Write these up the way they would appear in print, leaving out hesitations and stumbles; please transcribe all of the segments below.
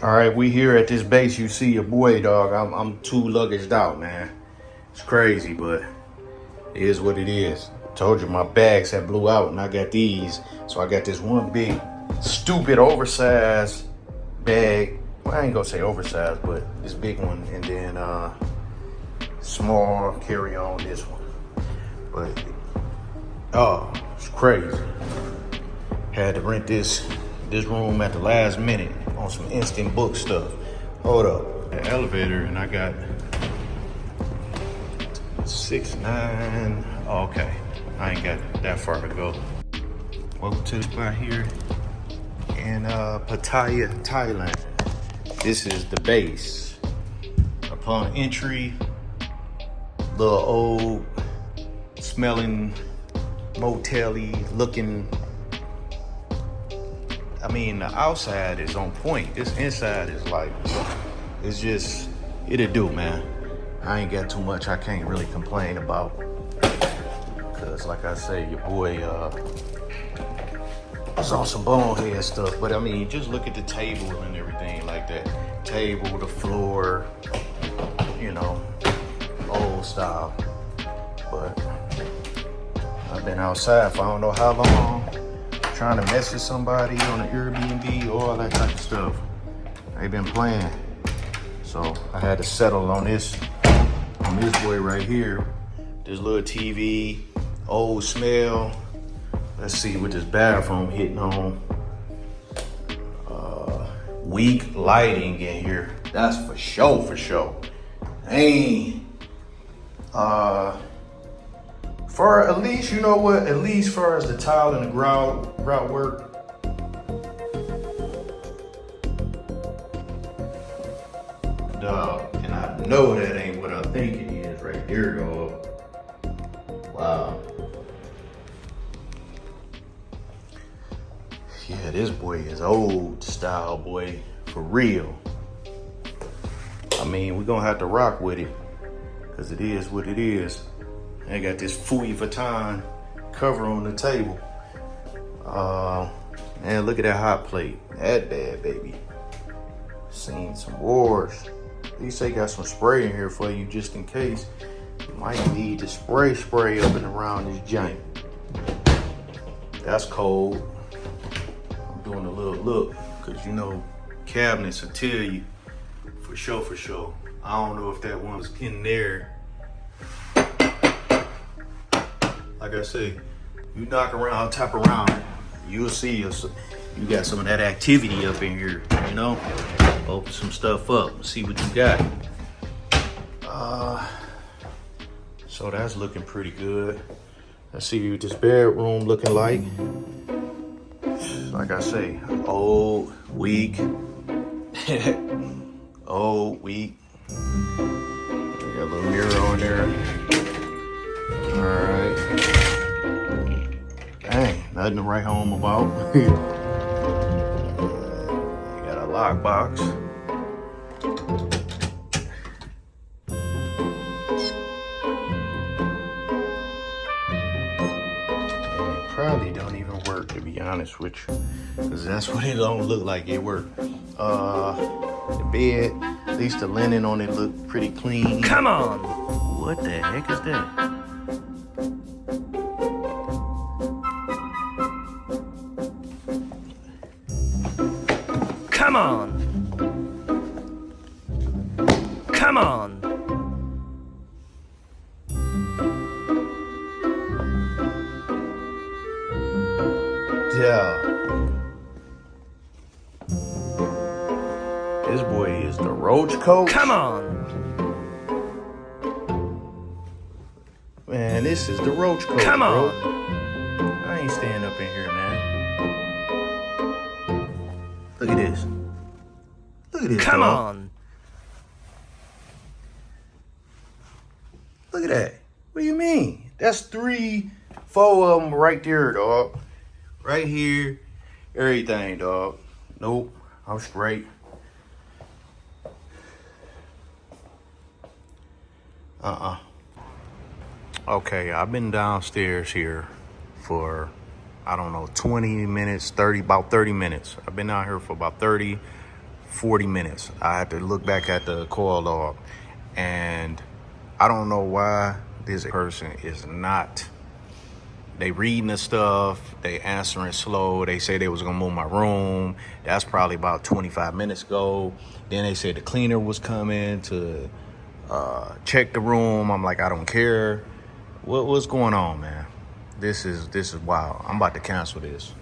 All right, we here at this base. You see your boy, dog. I'm too luggaged out, man. It's crazy, but it is what it is. Told you my bags had blew out, and I got these. So I got this one big, stupid, oversized bag. Well, I ain't gonna say oversized, but this big one, and then small carry-on this one. But oh, it's crazy. Had to rent this room at the last minute on some instant book stuff. Hold up. The elevator, and I got 6'9". Oh, okay, I ain't got that far to go. Welcome to the spot here in Pattaya, Thailand. This is the base. Upon entry, little old smelling motel-y looking. I mean, the outside is on point. This inside is like, it's just, it'll do, man. I ain't got too much I can't really complain about. Cause like I say, your boy was on some bonehead stuff. But I mean, just look at the table and everything like that. Table, the floor, you know, old style. But I've been outside for I don't know how long, trying to message somebody on an Airbnb, all that type of stuff. They've been playing. So I had to settle on this boy right here. This little TV, old smell. Let's see what this bathroom hitting on. Weak lighting in here. That's for sure, for sure. Ain't, for at least, you know what, at least far as the tile and the grout work, dog, and I know that ain't what I think it is right there, dog. Wow. Yeah, this boy is old style, boy, for real. I mean, we're gonna have to rock with it, cause it is what it is. I got this Fui Vuitton cover on the table. Man, look at that hot plate. That bad, baby. Seen some wars. At least they got some spray in here for you just in case. You might need to spray up and around this joint. That's cold. I'm doing a little look, cause you know, cabinets will tell you for sure. I don't know if that one was in there. Like I say, you knock around, tap around, you'll see you got some of that activity up in here, you know? Open some stuff up and see what you got. So that's looking pretty good. Let's see what this bedroom looking like. Like I say, old, weak. Old, weak. Got a little mirror on there. All right. Dang, nothing to write home about. You got a lockbox. Probably don't even work, to be honest with you, because that's what it don't look like it work. The bed, at least the linen on it look pretty clean. Come on! What the heck is that? Come on! Come on! Yeah. This boy is the roach coach. Come on! Man, this is the roach coach. Come on! Bro. I ain't staying up in here, man. Look at this. Look at this. Come dog. on! Look at that. What do you mean? That's 3, 4 of them right there, dog. Right here. Everything, dog. Nope. I'm straight. Okay, I've been downstairs here for, I don't know, 20 minutes, about 30 minutes. I've been out here for about 30, 40 minutes. I had to look back at the call log, and I don't know why this person is not. They reading the stuff, they answering slow. They say they was gonna move my room. That's probably about 25 minutes ago. Then they said the cleaner was coming to check the room. I'm like, I don't care. What's going on, man? This is wild. I'm about to cancel this.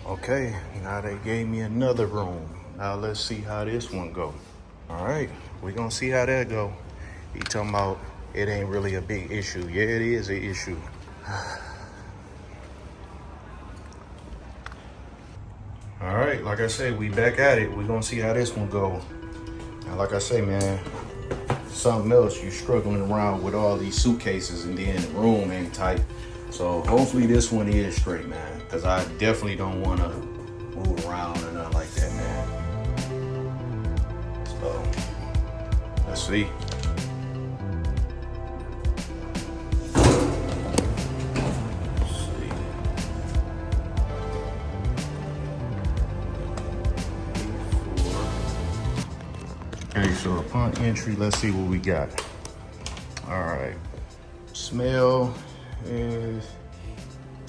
Okay, now they gave me another room. Now let's see how this one go. All right, we're gonna see how that go. He talking about it ain't really a big issue. Yeah, it is an issue. All right, like I said, we back at it. We're gonna see how this one go. Now, like I say, man, something else, you struggling around with all these suitcases and then the room ain't tight. So hopefully this one is straight, man, because I definitely don't want to move around or nothing like that, man. So let's see. Okay, so upon entry, let's see what we got. All right, smell is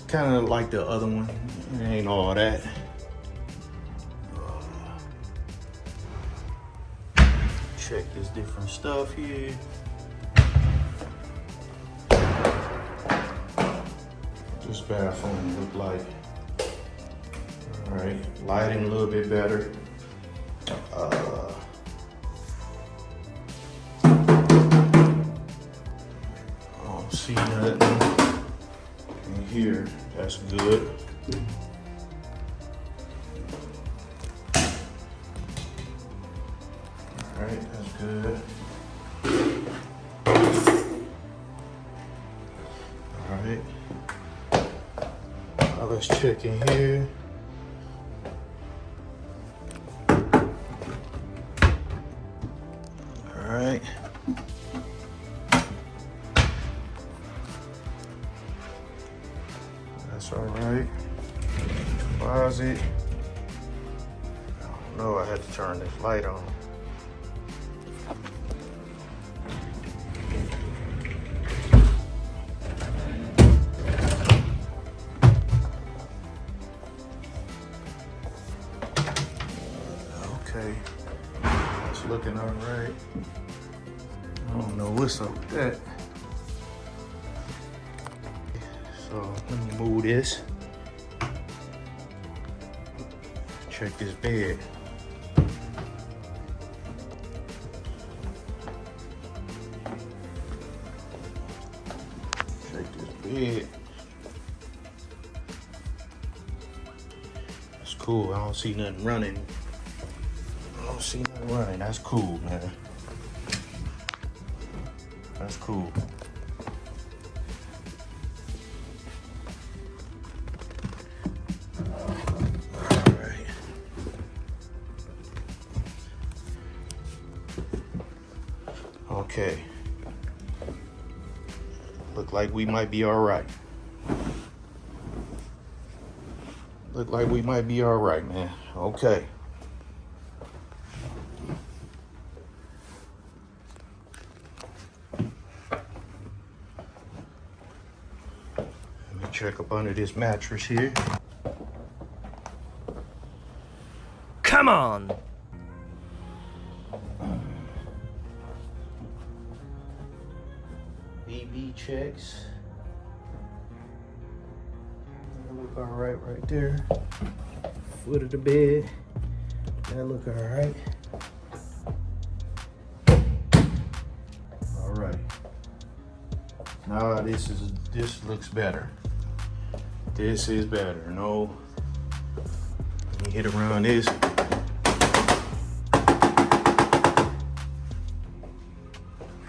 kind of like the other one. It ain't all that. Check this different stuff here. This bathroom look like. All right, lighting a little bit better. See nothing in here. That's good. All right, that's good. All right. Now let's check in here. All right. That's all right. Closet. I don't know, I had to turn this light on. Okay, it's looking all right. I don't know what's up with that. So let me move this. Check this bed. Check this bed. That's cool. I don't see nothing running. I don't see nothing running. That's cool, man. That's cool. Okay. Look like we might be all right. Look like we might be all right, man. Okay. Let me check up under this mattress here. Come on! BB checks. That look all right there. Foot of the bed. That look all right. All right. Now this looks better. This is better. No. Let me hit around this.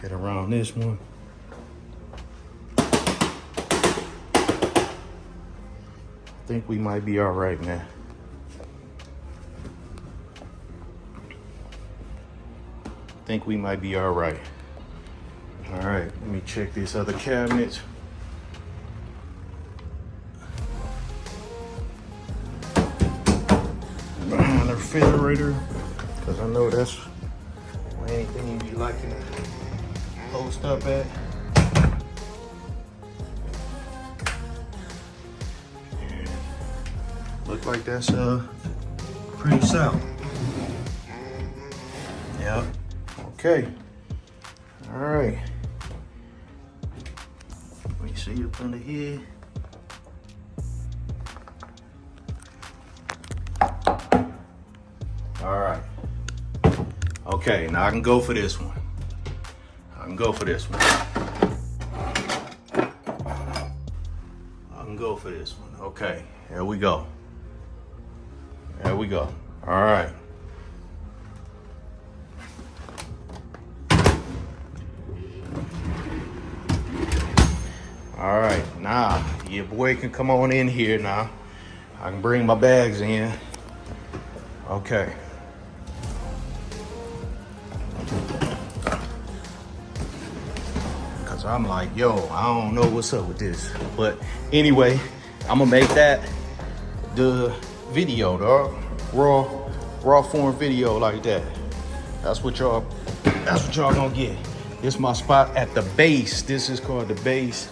Hit around this one. I think we might be all right, man. I think we might be all right. All right, let me check these other cabinets. refrigerator, because I know that's where anything you be liking to post up at. And look like that's pretty sound. Yep. Okay. All right. Let me see up under here. All right. Okay, now I can go for this one. I can go for this one. I can go for this one. Okay, here we go. There we go. All right. All right, now your boy can come on in here now. I can bring my bags in. Okay. Cause I'm like, yo, I don't know what's up with this. But anyway, I'm gonna make that the video, dog. Raw form video like that. That's what y'all gonna get. This is my spot at the base. This is called the base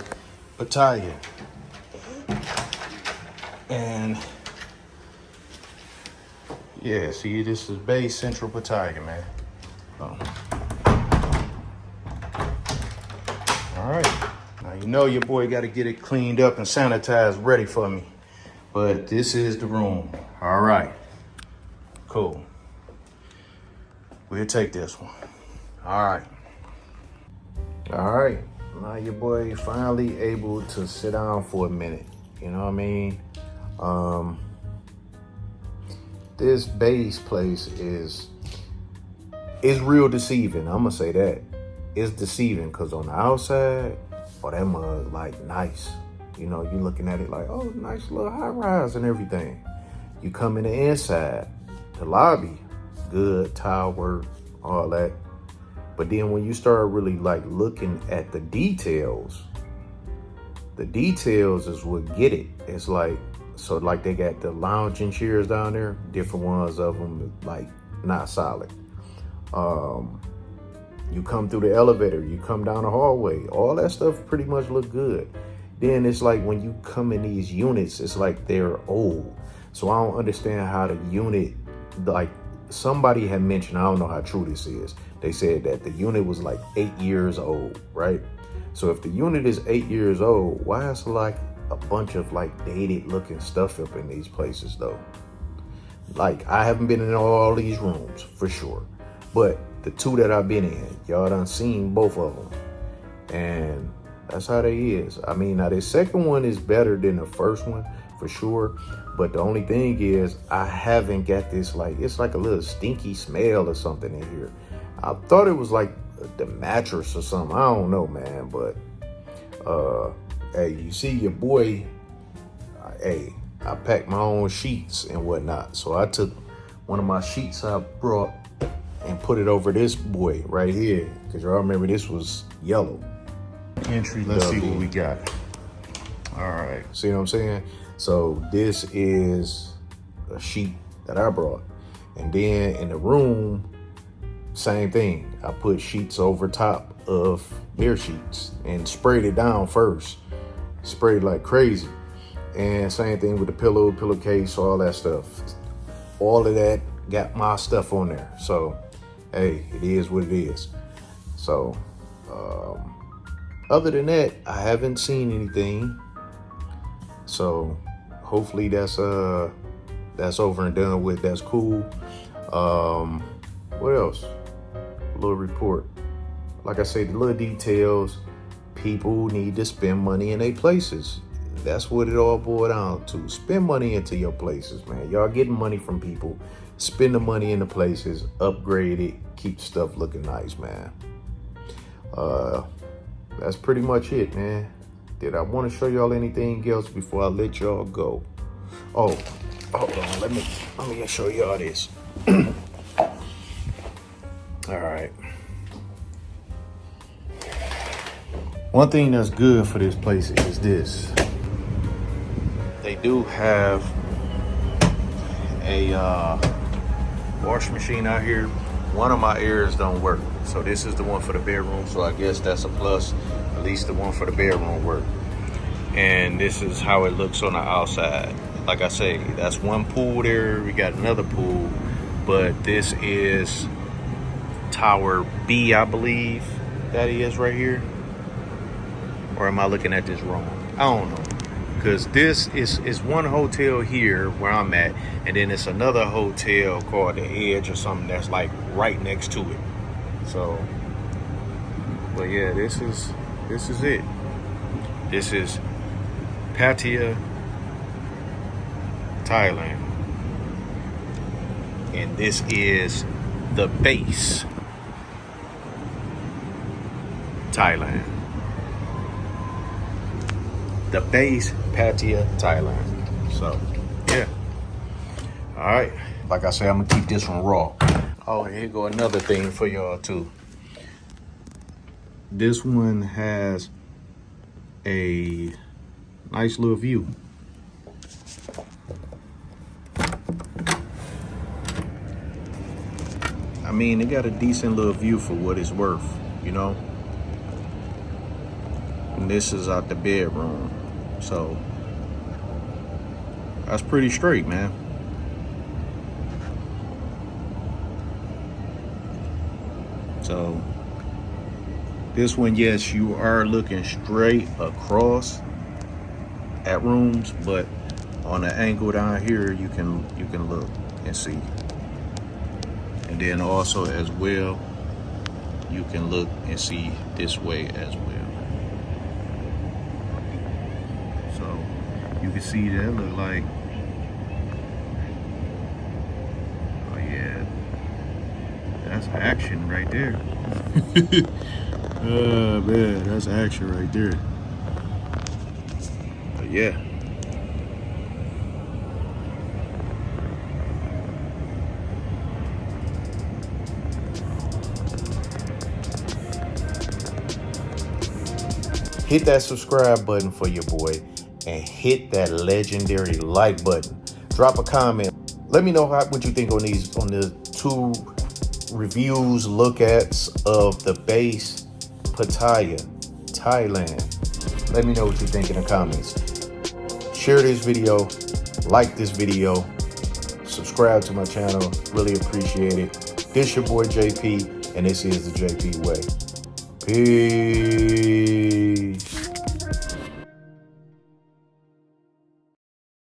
Pattaya. And yeah, see, this is base Central Pattaya, man. Oh. All right, now you know your boy got to get it cleaned up and sanitized, ready for me. But this is the room. All right, cool. We'll take this one. All right. All right, now your boy finally able to sit down for a minute. You know what I mean? This base place is real deceiving. I'm gonna say that. It's deceiving because on the outside, oh, that mug like nice. You know, you looking at it like, oh, nice little high rise and everything. You come in the inside, the lobby, good, tile work, all that. But then when you start really like looking at the details is what get it. It's like, so like they got the lounging chairs down there, different ones of them like not solid. You come through the elevator, you come down the hallway, all that stuff pretty much look good. Then it's like when you come in these units, it's like they're old. So I don't understand how the unit, like somebody had mentioned, I don't know how true this is. They said that the unit was like 8 years old, right? So if the unit is 8 years old, why is like a bunch of like dated looking stuff up in these places though? Like I haven't been in all these rooms for sure, but the two that I've been in, y'all done seen both of them. And that's how they is. I mean, now the second one is better than the first one for sure. But the only thing is I haven't got this, like, it's like a little stinky smell or something in here. I thought it was like the mattress or something. I don't know, man. But, hey, you see your boy, hey, I packed my own sheets and whatnot. So I took one of my sheets I brought and put it over this boy right here. Because y'all remember this was yellow. Entry, let's see what we got. All right, see what I'm saying? So this is a sheet that I brought. And then in the room, same thing. I put sheets over top of their sheets and sprayed it down first. Sprayed like crazy. And same thing with the pillow, pillowcase, all that stuff. All of that got my stuff on there. So, hey, it is what it is. So, other than that, I haven't seen anything. So hopefully that's over and done with. That's cool. What else? A little report. Like I said, the little details. People need to spend money in their places. That's what it all boiled down to. Spend money into your places, man. Y'all getting money from people. Spend the money in the places. Upgrade it. Keep stuff looking nice, man. That's pretty much it, man. Did I want to show y'all anything else before I let y'all go? Oh, hold on. Let me show y'all this. All right. One thing that's good for this place is this. They do have a Wash machine out here. One of my areas don't work. So this is the one for the bedroom. So I guess that's a plus. At least the one for the bedroom work. And this is how it looks on the outside. Like I say, that's one pool there. We got another pool. But this is Tower B, I believe that is right here. Or am I looking at this wrong? I don't know. Because this is one hotel here where I'm at, and then it's another hotel called the Edge or something that's like right next to it. So, but yeah, this is it. This is Pattaya, Thailand, and this is the base, Thailand. The base, Pattaya, Thailand. So, yeah. All right. Like I said, I'm gonna keep this one raw. Oh, and here go another thing for y'all too. This one has a nice little view. I mean, it got a decent little view for what it's worth, you know? And this is out the bedroom. So that's pretty straight, man. So this one, yes, you are looking straight across at rooms, but on the angle down here, you can look and see. And then also as well, you can look and see this way as well. So you can see that look like, oh yeah, that's action right there. Oh man, that's action right there. But yeah. Hit that subscribe button for your boy and hit that legendary like button. Drop a comment. Let me know what you think on the two reviews, look-ats of the base Pattaya, Thailand. Let me know what you think in the comments. Share this video, like this video, subscribe to my channel. Really appreciate it. This your boy JP, and this is the JP Way. Peace.